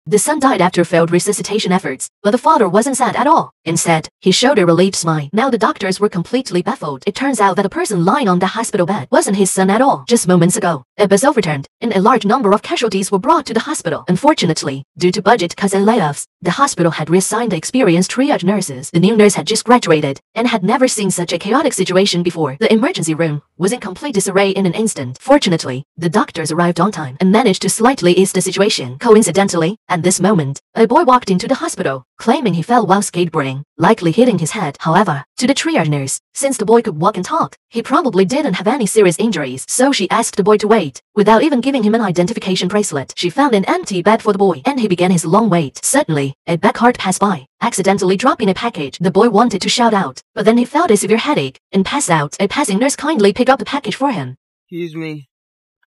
The son died after failed resuscitation efforts, but the father wasn't sad at all. Instead, he showed a relieved smile. Now the doctors were completely baffled. It turns out that the person lying on the hospital bed wasn't his son at all. Just moments ago, a bus overturned, and a large number of casualties were brought to the hospital. Unfortunately, due to budget cuts and layoffs, the hospital had reassigned experienced triage nurses. The new nurse had just graduated and had never seen such a chaotic situation before. The emergency room was in complete disarray in an instant. Fortunately, the doctors arrived on time and managed to slightly ease the situation. Coincidentally, at this moment, a boy walked into the hospital, claiming he fell while skateboarding, likely hitting his head. However, to the triage nurse, since the boy could walk and talk, he probably didn't have any serious injuries, so she asked the boy to wait. Without even giving him an identification bracelet, she found an empty bed for the boy, and he began his long wait. Suddenly, a back cart passed by, accidentally dropping a package. The boy wanted to shout out, but then he felt a severe headache and passed out. A passing nurse kindly picked up the package for him. Excuse me,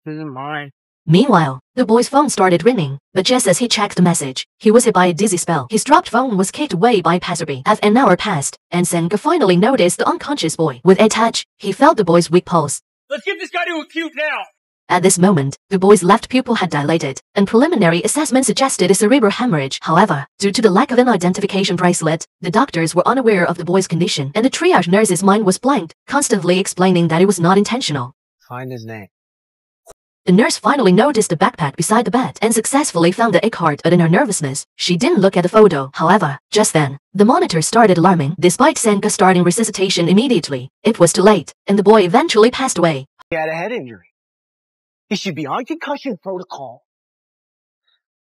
this isn't mine. Meanwhile, the boy's phone started ringing, but just as he checked the message, he was hit by a dizzy spell. His dropped phone was kicked away by a passerby. Half an hour passed, and Senka finally noticed the unconscious boy. With a touch, he felt the boy's weak pulse. Let's get this guy to acute now! At this moment, the boy's left pupil had dilated, and preliminary assessment suggested a cerebral hemorrhage. However, due to the lack of an identification bracelet, the doctors were unaware of the boy's condition, and the triage nurse's mind was blank, constantly explaining that it was not intentional. Find his name. The nurse finally noticed the backpack beside the bed and successfully found the egg card, but in her nervousness, she didn't look at the photo. However, just then, the monitor started alarming. Despite Senka starting resuscitation immediately, it was too late, and the boy eventually passed away. He had a head injury. He should be on concussion protocol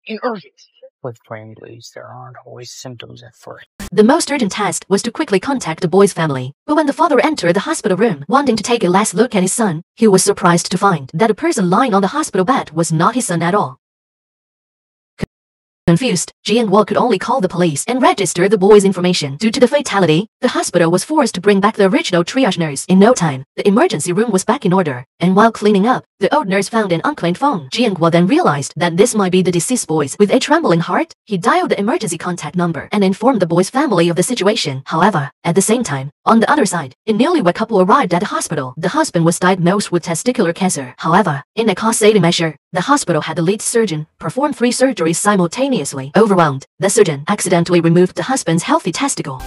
in urgency. With brain bleeds, there aren't always symptoms at first. The most urgent task was to quickly contact the boy's family, but when the father entered the hospital room, wanting to take a last look at his son, he was surprised to find that the person lying on the hospital bed was not his son at all. Confused, Ji and-woo could only call the police and register the boy's information. Due to the fatality, the hospital was forced to bring back the original triage nurse. In no time, the emergency room was back in order, and while cleaning up, the old nurse found an unclaimed phone. Ji and-woo then realized that this might be the deceased boy's. With a trembling heart, he dialed the emergency contact number and informed the boy's family of the situation. However, at the same time, on the other side, a newlywed couple arrived at the hospital. The husband was diagnosed with testicular cancer. However, in a cost-saving measure, the hospital had the lead surgeon perform 3 surgeries simultaneously. Overwhelmed, the surgeon accidentally removed the husband's healthy testicle.